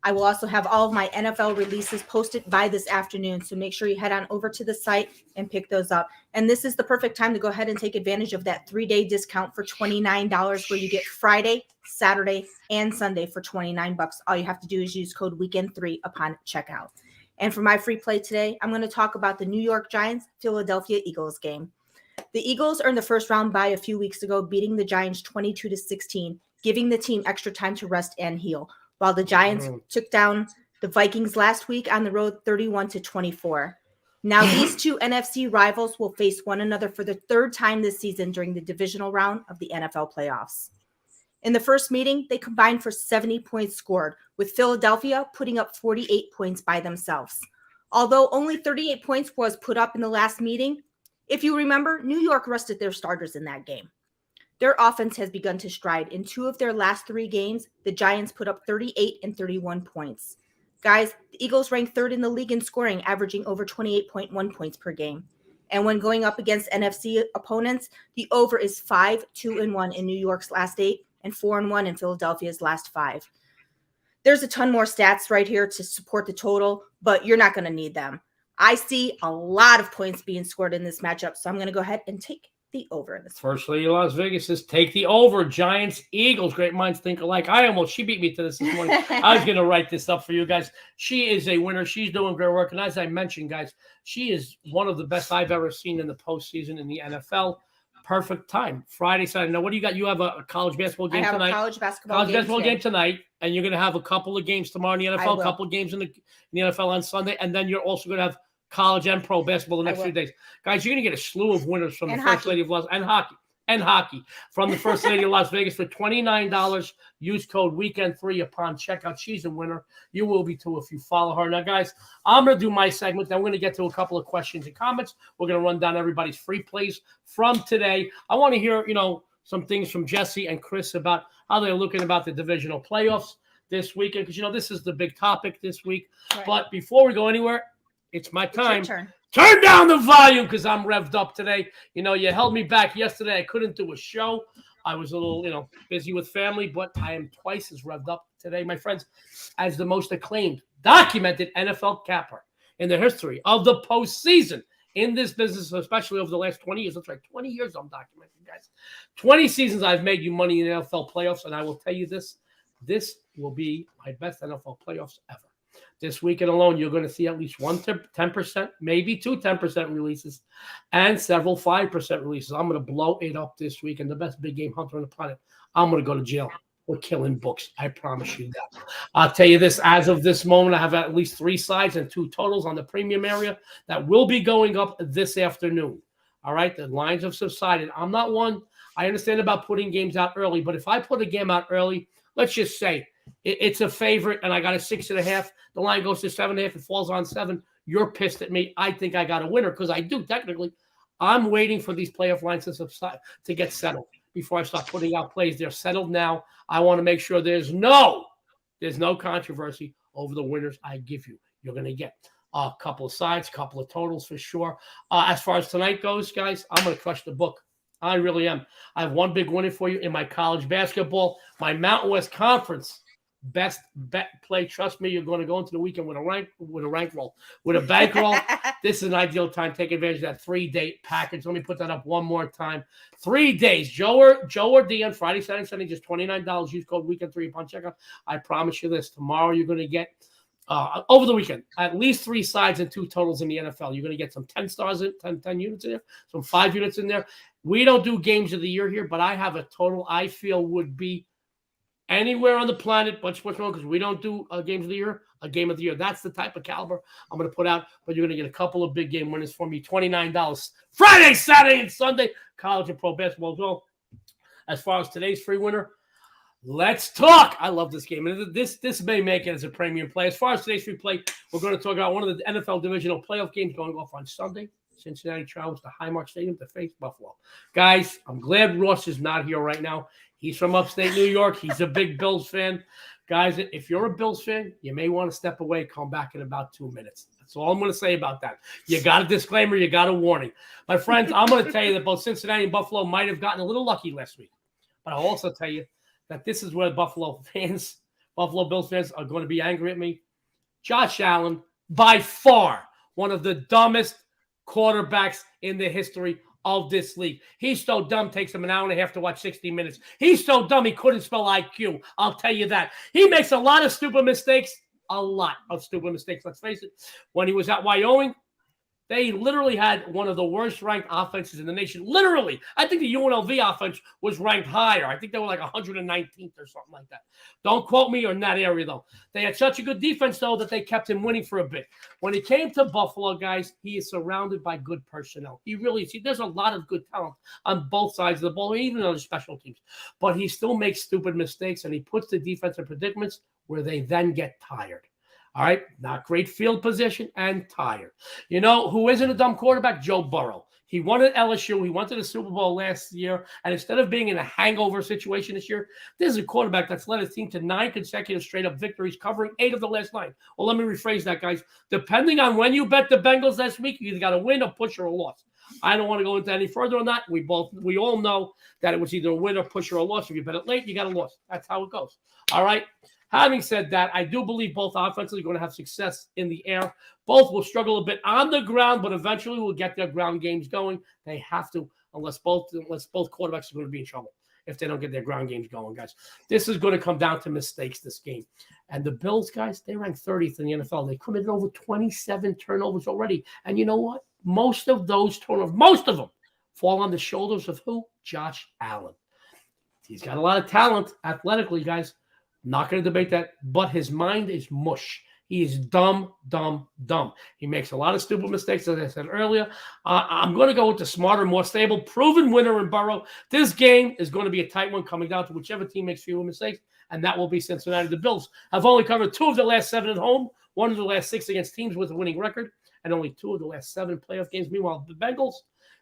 I will also have all of my NFL releases posted by this afternoon. So make sure you head on over to the site and pick those up. And this is the perfect time to go ahead and take advantage of that 3-day discount for $29 where you get Friday, Saturday, and Sunday for $29. All you have to do is use code WEEKEND3 upon checkout. And for my free play today, I'm going to talk about the New York Giants Philadelphia Eagles game. The Eagles earned the first round bye a few weeks ago, beating the Giants 22-16, giving the team extra time to rest and heal, while the Giants took down the Vikings last week on the road 31-24. Now these two NFC rivals will face one another for the third time this season during the divisional round of the NFL playoffs. In the first meeting, they combined for 70 points scored, with Philadelphia putting up 48 points by themselves. Although only 38 points was put up in the last meeting, if you remember, New York rested their starters in that game. Their offense has begun to stride. In 2 of their last 3 games, the Giants put up 38 and 31 points. Guys, the Eagles ranked 3rd in the league in scoring, averaging over 28.1 points per game. And when going up against NFC opponents, the over is 5-2-1 in New York's last 8 and 4-1 in Philadelphia's last 5. There's a ton more stats right here to support the total, but you're not going to need them. I see a lot of points being scored in this matchup, so I'm going to go ahead and take the over in this. First Lady of Las Vegas says, take the over. Giants, Eagles, great minds think alike. She beat me to this morning. I was going to write this up for you guys. She is a winner. She's doing great work. And as I mentioned, guys, she is one of the best I've ever seen in the postseason in the NFL. Perfect time. Friday, Saturday. Now, what do you got? You have a college basketball game tonight. A college basketball game tonight, and you're going to have a couple of games tomorrow in the NFL, a couple of games in the NFL on Sunday, and then you're also going to have college and pro basketball the next few days. Guys, you're going to get a slew of winners from the First Lady of Las Vegas and hockey from the First Lady of Las Vegas for $29. Use code WEEKEND3 upon checkout. She's a winner. You will be too if you follow her. Now, guys, I'm going to do my segment. Then we're going to get to a couple of questions and comments. We're going to run down everybody's free plays from today. I want to hear, some things from Jesse and Chris about how they're looking about the divisional playoffs this weekend, because, this is the big topic this week. Right. But before we go anywhere, it's my time. It's your turn. Turn down the volume because I'm revved up today. You held me back yesterday. I couldn't do a show. I was a little, busy with family, but I am twice as revved up today, my friends, as the most acclaimed, documented NFL capper in the history of the postseason in this business, especially over the last 20 years. That's right, 20 years I'm documenting, guys. 20 seasons I've made you money in the NFL playoffs, and I will tell you this will be my best NFL playoffs ever. This weekend alone, you're going to see at least one 10%, maybe two 10% releases, and several 5% releases. I'm going to blow it up this week, and the best big game hunter on the planet. I'm going to go to jail. We're killing books. I promise you that. I'll tell you this, as of this moment, I have at least 3 sides and 2 totals on the premium area that will be going up this afternoon. All right, the lines have subsided. I'm not one. I understand about putting games out early, but if I put a game out early, let's just say it's a favorite and I got a 6.5, the line goes to 7.5, it falls on 7. You're pissed at me. I think I got a winner because I do technically. I'm waiting for these playoff lines to subside, to get settled before I start putting out plays. They're settled now. I want to make sure there's no controversy over the winners I give you. You're going to get a couple of sides, a couple of totals for sure. As far as tonight goes, guys, I'm going to crush the book. I really am. I have one big winner for you in my college basketball, my Mountain West Conference best bet play. Trust me, you're going to go into the weekend with a bankroll. This is an ideal time. Take advantage of that 3-day package. Let me put that up one more time. 3 days. Joe or Dionne, Friday, Saturday, Sunday, just $29. Use code weekend3 upon checkout. I promise you this. Tomorrow you're going to get over the weekend at least 3 sides and 2 totals in the NFL. You're going to get some 10 stars in 10 units in there, some 5 units in there. We don't do games of the year here, but I have a total I feel would be anywhere on the planet but sports because we don't do games of the year, a game of the year. That's the type of caliber I'm going to put out, but you're going to get a couple of big game winners for me. $29 Friday, Saturday, and Sunday, college and pro basketball as well. As far as today's free winner, let's talk. I love this game. And this may make it as a premium play. As far as today's free play, we're going to talk about one of the NFL divisional playoff games going off on Sunday. Cincinnati travels to Highmark Stadium to face Buffalo. Guys, I'm glad Ross is not here right now. He's from upstate New York. He's a big Bills fan. Guys, if you're a Bills fan, you may want to step away, come back in about 2 minutes. That's all I'm going to say about that. You got a disclaimer. You got a warning. My friends, I'm going to tell you that both Cincinnati and Buffalo might have gotten a little lucky last week. But I'll also tell you that this is where Buffalo Bills fans are going to be angry at me. Josh Allen, by far, one of the dumbest quarterbacks in the history of this league. He's so dumb, takes him an hour and a half to watch 60 minutes. He's so dumb, he couldn't spell IQ. I'll tell you that. He makes a lot of stupid mistakes. A lot of stupid mistakes. Let's face it. When he was at Wyoming, they literally had one of the worst ranked offenses in the nation. Literally. I think the UNLV offense was ranked higher. I think they were like 119th or something like that. Don't quote me on that area, though. They had such a good defense, though, that they kept him winning for a bit. When he came to Buffalo, guys, he is surrounded by good personnel. He really is. There's a lot of good talent on both sides of the ball, even on the special teams. But he still makes stupid mistakes, and he puts the defense in predicaments where they then get tired. All right, not great field position and tired. You know who isn't a dumb quarterback? Joe Burrow. He won at LSU. He went to the Super Bowl last year. And instead of being in a hangover situation this year, this is a quarterback that's led his team to 9 consecutive straight-up victories, covering 8 of the last 9. Well, let me rephrase that, guys. Depending on when you bet the Bengals last week, you either got a win, a push, or a loss. I don't want to go into any further on that. We all know that it was either a win, or push, or a loss. If you bet it late, you got a loss. That's how it goes. All right. Having said that, I do believe both offenses are going to have success in the air. Both will struggle a bit on the ground, but eventually will get their ground games going. They have to, unless both quarterbacks are going to be in trouble if they don't get their ground games going, guys. This is going to come down to mistakes, this game. And the Bills, guys, they rank 30th in the NFL. They committed over 27 turnovers already. And you know what? Most of those turnovers, most of them, fall on the shoulders of who? Josh Allen. He's got a lot of talent athletically, guys. Not going to debate that, but his mind is mush. He is dumb. He makes a lot of stupid mistakes, as I said earlier. I'm going to go with the smarter, more stable, proven winner in Burrow. This game is going to be a tight one, coming down to whichever team makes fewer mistakes, and that will be Cincinnati. The Bills have only covered 2 of the last 7 at home, 1 of the last 6 against teams with a winning record, and only 2 of the last 7 playoff games. Meanwhile, the Bengals,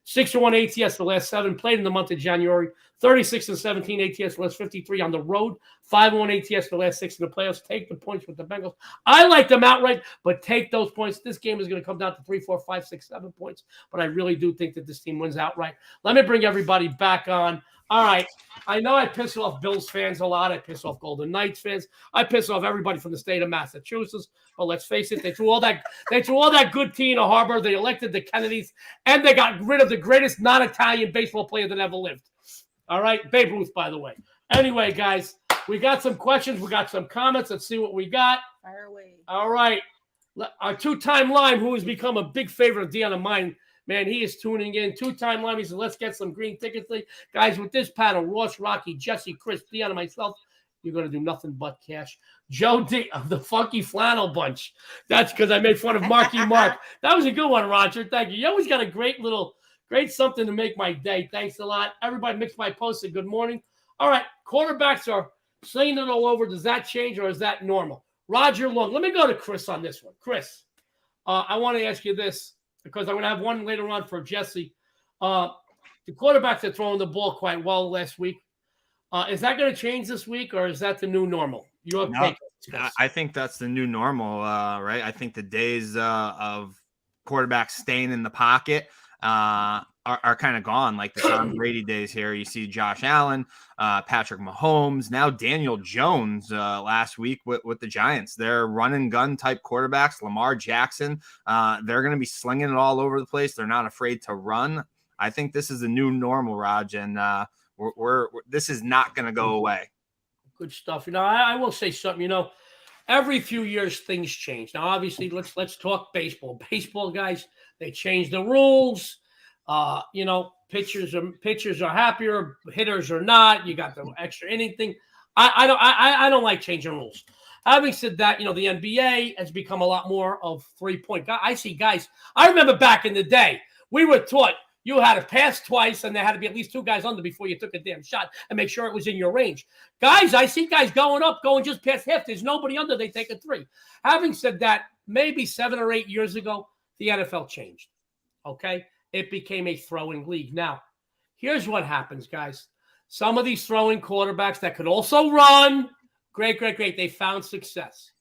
6-1 ATS the last 7, played in the month of January. 36-17 ATS the last 53 on the road. 5-1 ATS the last 6 in the playoffs. Take the points with the Bengals. I like them outright, but take those points. This game is going to come down to 3, 4, 5, 6, 7 points. But I really do think that this team wins outright. Let me bring everybody back on. All right. I know I piss off Bills fans a lot. I piss off Golden Knights fans. I piss off everybody from the state of Massachusetts. But let's face it, they threw all that good tea in a harbor. They elected the Kennedys, and they got rid of the greatest non-Italian baseball player that ever lived. All right, Babe Ruth, by the way. Anyway, guys, we got some questions. We got some comments. Let's see what we got. Fire away. All right. Our two-time Lime, who has become a big favorite of Dionne and mine, man, he is tuning in. Two-time Lime. He said, let's get some green tickets. Guys, with this panel, Ross, Rocky, Jesse, Chris, Dionne, and myself, you're going to do nothing but cash. Joe D of the Funky Flannel Bunch. That's because I made fun of Marky Mark. That was a good one, Roger. Thank you. You always got a great something to make my day. Thanks a lot. Everybody mixed my post. Good morning. All right. Quarterbacks are saying it all over. Does that change or is that normal? Roger Long. Let me go to Chris on this one. Chris, I want to ask you this because I'm going to have one later on for Jesse. The quarterbacks are throwing the ball quite well last week. Is that going to change this week, or is that the new normal? I think that's the new normal, right? I think the days of quarterbacks staying in the pocket are kind of gone, like the Tom Brady days here. You see Josh Allen, Patrick Mahomes, now Daniel Jones last week with the Giants. They're run and gun type quarterbacks. Lamar Jackson, they're going to be slinging it all over the place. They're not afraid to run. I think this is the new normal, Raj, and this is not going to go away. Good stuff. I will say something. Every few years things change. Now, obviously, let's talk baseball. Baseball guys, they change the rules. Pitchers are happier, hitters are not. You got the extra inning thing. I don't like changing rules. Having said that, the NBA has become a lot more of 3-point. I see guys. I remember back in the day, we were taught you had to pass twice, and there had to be at least 2 guys under before you took a damn shot and make sure it was in your range. Guys, I see guys going just past half. There's nobody under. They take a 3. Having said that, maybe 7 or 8 years ago, the NFL changed. Okay? It became a throwing league. Now, here's what happens, guys. Some of these throwing quarterbacks that could also run, great. They found success.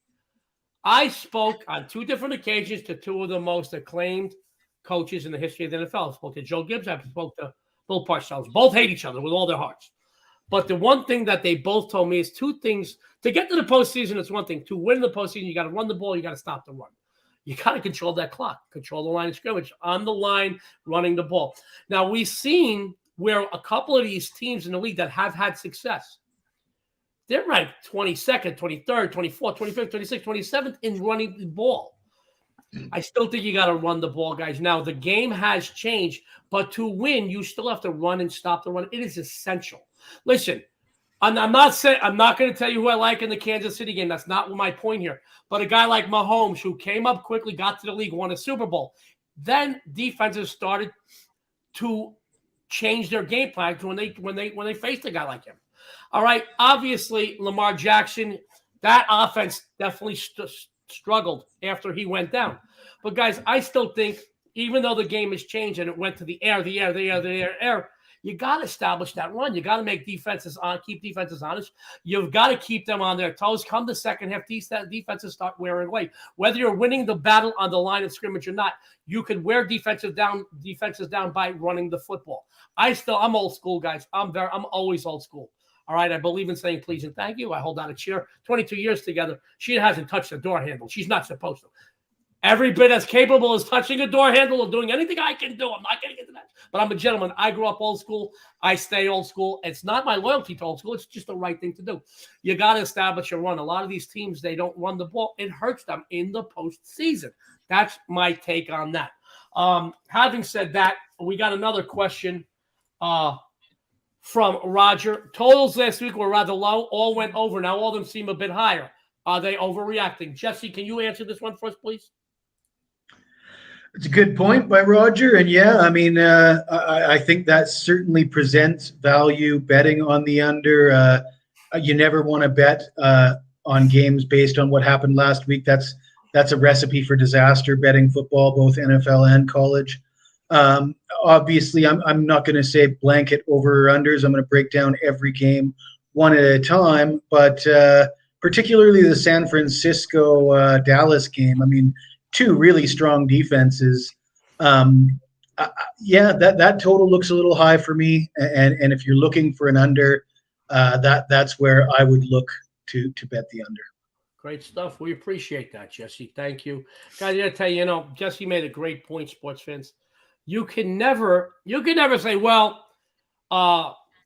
I spoke on 2 different occasions to 2 of the most acclaimed coaches in the history of the NFL. I spoke to Joe Gibbs. I spoke to Bill Parcells. Both hate each other with all their hearts. But the one thing that they both told me is 2 things. To get to the postseason, it's one thing. To win the postseason, you got to run the ball. You got to stop the run. You got to control that clock, control the line of scrimmage, on the line, running the ball. Now, we've seen where a couple of these teams in the league that have had success, they're ranked 22nd, 23rd, 24th, 25th, 26th, 27th in running the ball. I still think you got to run the ball, guys. Now, the game has changed, but to win, you still have to run and stop the run. It is essential. Listen, I'm not going to tell you who I like in the Kansas City game. That's not my point here. But a guy like Mahomes, who came up quickly, got to the league, won a Super Bowl. Then defenses started to change their game plan when they faced a guy like him. All right, obviously Lamar Jackson, that offense definitely struggled after he went down. But guys, I still think even though the game has changed and it went to the air, you got to establish that run. You got to make defenses keep defenses honest. You've got to keep them on their toes. Come the second half, defenses start wearing away. Whether you're winning the battle on the line of scrimmage or not, you can wear defenses down by running the football. I'm old school, guys. I'm always old school. All right, I believe in saying please and thank you. I hold out a chair. 22 years together. She hasn't touched the door handle. She's not supposed to. Every bit as capable as touching a door handle or doing anything I can do. I'm not going to get to that. But I'm a gentleman. I grew up old school. I stay old school. It's not my loyalty to old school. It's just the right thing to do. You got to establish a run. A lot of these teams, they don't run the ball. It hurts them in the postseason. That's my take on that. Having said that, we got another question from Roger. Totals last week were rather low. All went over. Now all of them seem a bit higher. Are they overreacting? Jesse, can you answer this one for us, please? It's a good point by Roger. And yeah, I mean, I think that certainly presents value betting on the under. You never want to bet on games based on what happened last week. That's a recipe for disaster, betting football, both NFL and college. Obviously, I'm not going to say blanket over or unders. I'm going to break down every game one at a time, but particularly the San Francisco Dallas game. I mean, two really strong defenses. Yeah, that total looks a little high for me. And if you're looking for an under, that's where I would look to bet the under. Great stuff. We appreciate that, Jesse. Thank you. Guys, I gotta tell you, Jesse made a great point, sports fans. You can never say, well,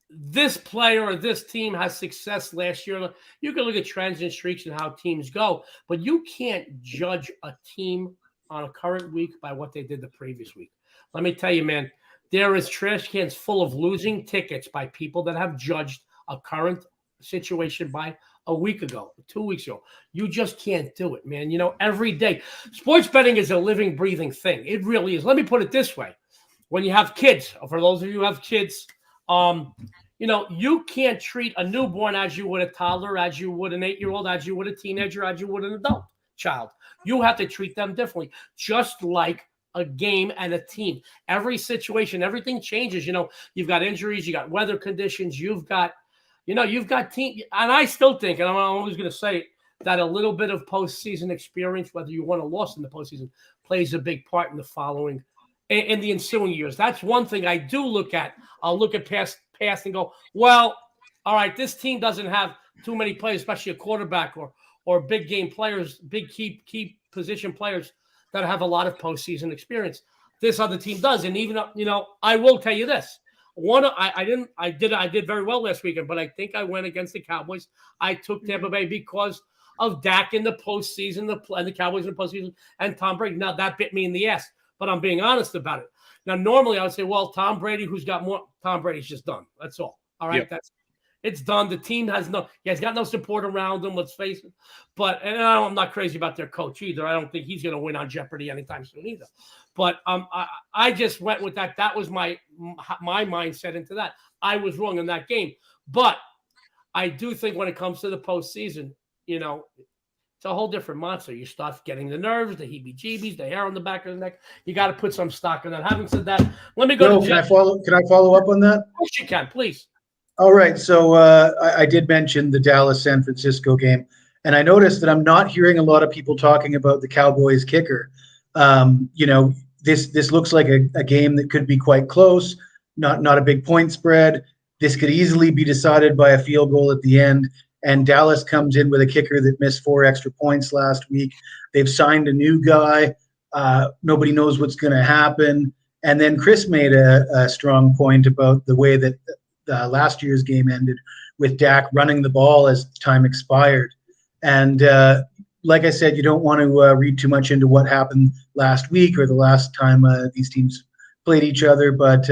this player or this team has success last year. You can look at trends and streaks and how teams go, but you can't judge a team on a current week by what they did the previous week. Let me tell you, man, there is trash cans full of losing tickets by people that have judged a current situation by a week ago, 2 weeks ago. You just can't do it, man. Every day. Sports betting is a living, breathing thing. It really is. Let me put it this way. When you have kids, for those of you who have kids, you can't treat a newborn as you would a toddler, as you would an 8-year-old, as you would a teenager, as you would an adult child. You have to treat them differently, just like a game and a team. Every situation, everything changes. You've got injuries, you got weather conditions, you've got team, and I still think, and I'm always going to say it, that a little bit of postseason experience, whether you won or lost in the postseason, plays a big part in in the ensuing years. That's one thing I do look at. I'll look at past and go, well, all right, this team doesn't have too many players, especially a quarterback or big game players, big key position players that have a lot of postseason experience. This other team does, and even I will tell you this. I did very well last weekend, but I think I went against the Cowboys. I took Tampa Bay because of Dak in the postseason, and the Cowboys in the postseason, and Tom Brady. Now that bit me in the ass, but I'm being honest about it. Now normally I would say, well, Tom Brady, who's got more? Tom Brady's just done. That's all. All right, yep. It's done. The team has got no support around him. Let's face it. But I'm not crazy about their coach either. I don't think he's going to win on Jeopardy anytime soon either. But I just went with that. That was my mindset into that. I was wrong in that game. But I do think when it comes to the postseason, it's a whole different monster. You start getting the nerves, the heebie-jeebies, the hair on the back of the neck. You got to put some stock in that. Having said that, let me go. Can I follow up on that? Of course you can, please. All right. So I did mention the Dallas-San Francisco game, and I noticed that I'm not hearing a lot of people talking about the Cowboys kicker. This looks like a game that could be quite close, not a big point spread. This could easily be decided by a field goal at the end. And Dallas comes in with a kicker that missed 4 extra points last week. They've signed a new guy. Nobody knows what's going to happen. And then Chris made a strong point about the way that last year's game ended with Dak running the ball as time expired. And like I said, you don't want to read too much into what happened last week or the last time these teams played each other. But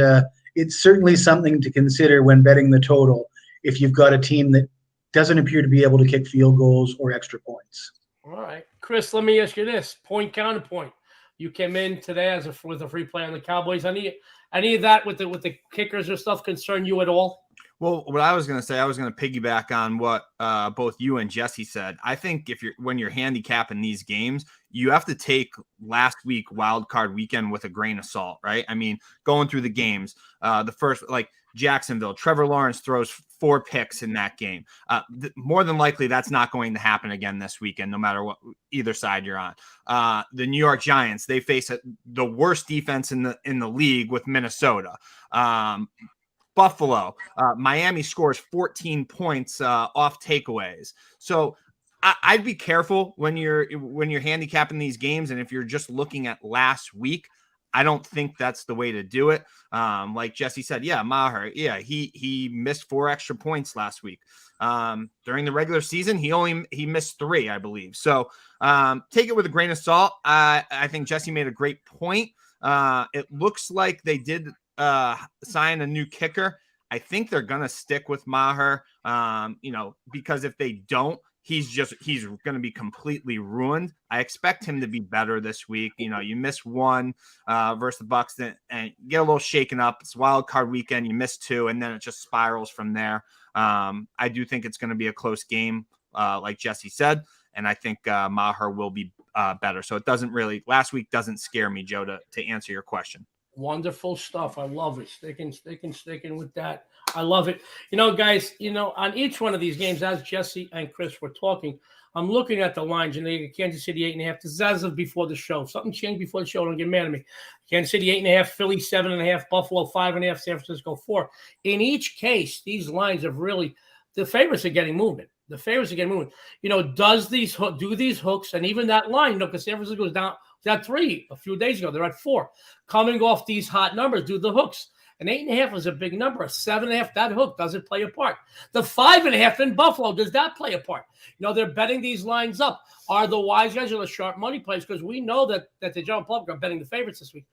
it's certainly something to consider when betting the total if you've got a team that doesn't appear to be able to kick field goals or extra points. All right. Chris, let me ask you this. Point, counterpoint. You came in today with a free play on the Cowboys. Any of that with the kickers or stuff concern you at all? Well, what I was going to say, I was going to piggyback on what both you and Jesse said. I think when you're handicapping these games, you have to take last week wild card weekend with a grain of salt, right? I mean, going through the games, the first, like Jacksonville, Trevor Lawrence throws 4 picks in that game. More than likely, that's not going to happen again this weekend, no matter what either side you're on. The New York Giants, they face the worst defense in the league with Minnesota. Buffalo, Miami scores 14 points off takeaways. So I'd be careful when you're handicapping these games, and if you're just looking at last week, I don't think that's the way to do it. Like Jesse said, Maher, he missed 4 extra points last week. During the regular season, he missed 3, I believe. So take it with a grain of salt. I think Jesse made a great point. It looks like they did sign a new kicker. I think they're gonna stick with Maher. Because if they don't, he's going to be completely ruined. I expect him to be better this week. You miss 1 versus the Bucks and get a little shaken up. It's wild card weekend. You miss 2, and then it just spirals from there. I do think it's going to be a close game, like Jesse said, and I think Maher will be better. So it doesn't really, last week doesn't scare me, Joe, to answer your question. Wonderful stuff. I love it. Sticking with that. I love it. Guys, on each one of these games, as Jesse and Chris were talking, I'm looking at the lines, and they get Kansas City 8.5. This is as of before the show. Something changed before the show. Don't get mad at me. Kansas City 8.5, Philly 7.5, Buffalo 5.5, San Francisco 4. In each case, these lines have really the favorites are getting movement. The favorites are getting movement. Do these hooks, and even that line, because San Francisco was down. At 3 a few days ago. They're at 4. Coming off these hot numbers, do the hooks. An 8.5 is a big number. A 7.5, that hook doesn't play a part. The 5.5 in Buffalo, does that play a part? They're betting these lines up. Are the wise guys or the sharp money players? Because we know that the general public are betting the favorites this week.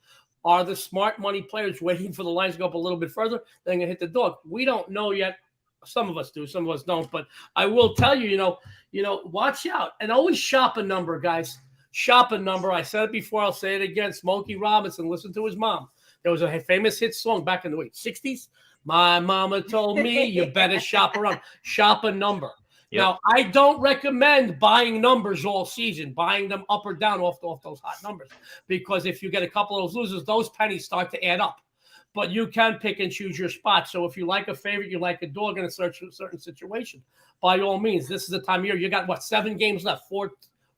Are the smart money players waiting for the lines to go up a little bit further? They're going to hit the dog. We don't know yet. Some of us do, some of us don't. But I will tell you, watch out and always shop a number, guys. Shop a number. I said it before. I'll say it again. Smokey Robinson. Listen to his mom. There was a famous hit song back in the 60s. My mama told me you better shop around. Shop a number. Yep. Now, I don't recommend buying numbers all season, buying them up or down off those hot numbers. Because if you get a couple of those losers, those pennies start to add up. But you can pick and choose your spot. So if you like a favorite, you like a dog in a certain situation, by all means, this is the time of year. You got, 7 games left?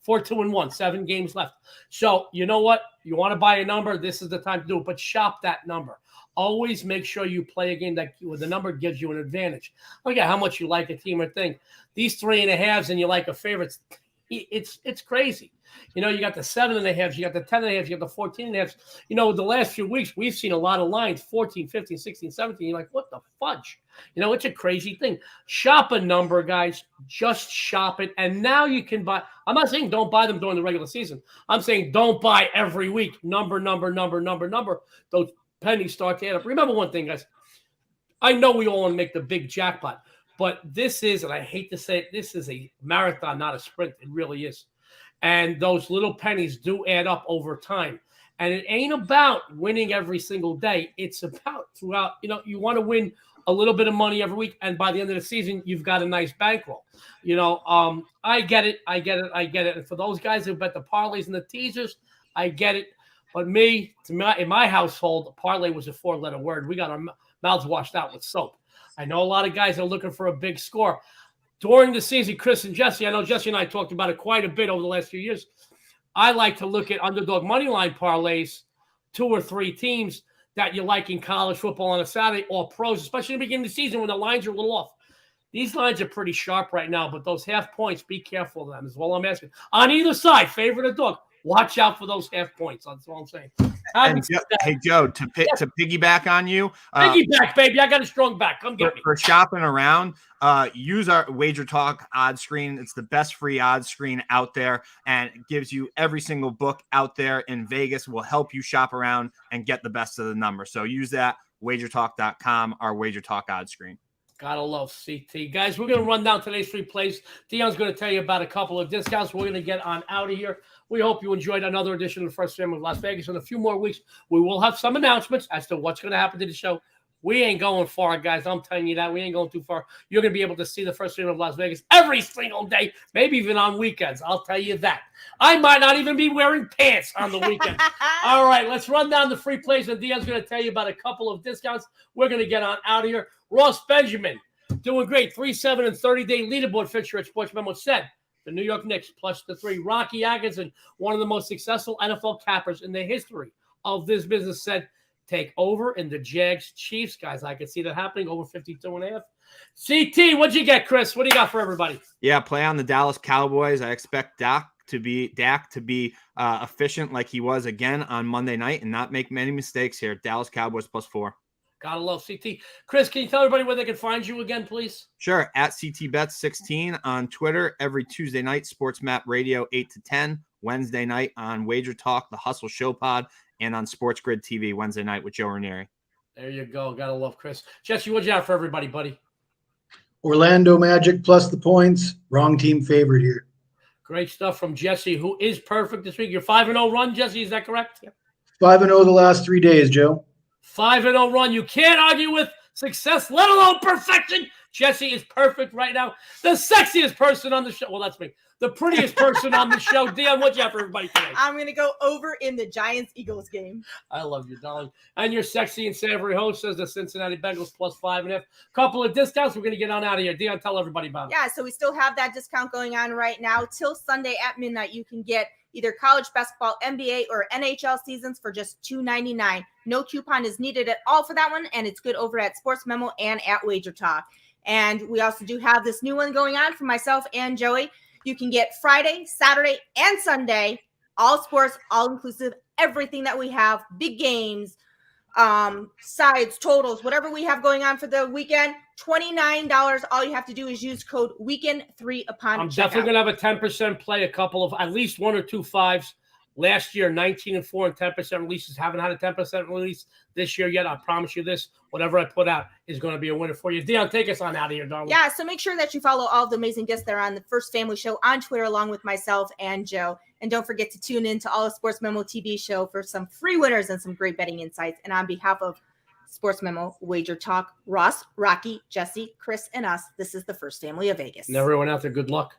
4-2-1, 7 games left. So you know what? You want to buy a number, this is the time to do it. But shop that number. Always make sure you play a game that the number gives you an advantage. Look at how much you like a team or thing. These 3.5s and you like a favorite, it's crazy. You got the 7.5s, you got the 10.5s, you got the 14.5s. The last few weeks, we've seen a lot of lines, 14, 15, 16, 17. You're like, what the fudge? It's a crazy thing. Shop a number, guys. Just shop it. And now you can buy. I'm not saying don't buy them during the regular season. I'm saying don't buy every week. Number. Those pennies start to add up. Remember one thing, guys. I know we all want to make the big jackpot, but this is, and I hate to say it, this is a marathon, not a sprint. It really is. And those little pennies do add up over time. And it ain't about winning every single day. It's about throughout, you want to win a little bit of money every week. And by the end of the season, you've got a nice bankroll. I get it. And for those guys who bet the parlays and the teasers, I get it. But in my household, a parlay was a 4-letter word. We got our mouths washed out with soap. I know a lot of guys are looking for a big score. During the season, Chris and Jesse, I know Jesse and I talked about it quite a bit over the last few years. I like to look at underdog money line parlays, 2 or 3 teams that you like in college football on a Saturday or pros, especially in the beginning of the season when the lines are a little off. These lines are pretty sharp right now, but those half points, be careful of them is all I'm asking. On either side, favorite or dog, watch out for those half points. That's all I'm saying. Hey, Joe, to piggyback on you. Piggyback, baby. I got a strong back. Come get me. For shopping around, use our Wager Talk odds screen. It's the best free odds screen out there, and it gives you every single book out there in Vegas. Will help you shop around and get the best of the number. So use that, wagertalk.com, our Wager Talk odds screen. Gotta love CT. Guys, we're going to run down today's 3 plays. Dionne's going to tell you about a couple of discounts. We're going to get on out of here. We hope you enjoyed another edition of the First Family of Las Vegas. In a few more weeks, we will have some announcements as to what's going to happen to the show. We ain't going far, guys. I'm telling you that. We ain't going too far. You're going to be able to see the First Family of Las Vegas every single day, maybe even on weekends. I'll tell you that. I might not even be wearing pants on the weekend. All right, let's run down the free plays, and Dionne's going to tell you about a couple of discounts. We're going to get on out of here. Ross Benjamin, doing great. 3-7 and 30-day leaderboard fixture at Sports Memo said the New York Knicks plus the 3. Rocky Atkinson, one of the most successful NFL cappers in the history of this business, said take over in the Jags Chiefs. Guys, I can see that happening over 52.5. CT, what'd you get, Chris? What do you got for everybody? Yeah, play on the Dallas Cowboys. I expect Dak to be efficient like he was again on Monday night and not make many mistakes here. Dallas Cowboys plus 4. Gotta love CT. Chris, can you tell everybody where they can find you again, please? Sure. At CTBets16 on Twitter every Tuesday night, Sports Map Radio 8 to 10. Wednesday night on Wager Talk, the Hustle Show Pod, and on Sports Grid TV Wednesday night with Joe Ranieri. There you go. Gotta love Chris. Jesse, what'd you have for everybody, buddy? Orlando Magic plus the points. Wrong team favorite here. Great stuff from Jesse, who is perfect this week. Your 5-0 run, Jesse, is that correct? 5-0 the last 3 days, Joe. 5-0 run. You can't argue with success, let alone perfection. Jesse is perfect right now. The sexiest person on the show. Well, that's me. The prettiest person on the show. Dionne, what you have for everybody today? I'm going to go over in the Giants-Eagles game. I love you, darling. And your sexy and savory host says the Cincinnati Bengals plus 5.5. Couple of discounts. We're going to get on out of here. Dionne, tell everybody about it. Yeah, so we still have that discount going on right now. Till Sunday at midnight, you can get either college basketball, NBA, or NHL seasons for just $2.99. No coupon is needed at all for that one, and it's good over at Sports Memo and at Wager Talk. And we also do have this new one going on for myself and Joey. You can get Friday, Saturday, and Sunday, all sports, all inclusive, everything that we have, big games, sides, totals, whatever we have going on for the weekend, $29. All you have to do is use code WEEKEND3 upon I'm checkout. definitely going to have a 10% play, a couple of at least 1 or 2 5s. Last year, 19 and 4 and 10% releases. Haven't had a 10% release this year yet. I promise you this. Whatever I put out is going to be a winner for you. Dionne, take us on out of here, darling. Yeah, so make sure that you follow all of the amazing guests that are on the First Family Show on Twitter, along with myself and Joe. And don't forget to tune in to all of Sports Memo TV show for some free winners and some great betting insights. And on behalf of Sports Memo, Wager Talk, Ross, Rocky, Jesse, Chris, and us, this is the First Family of Vegas. And everyone out there, good luck.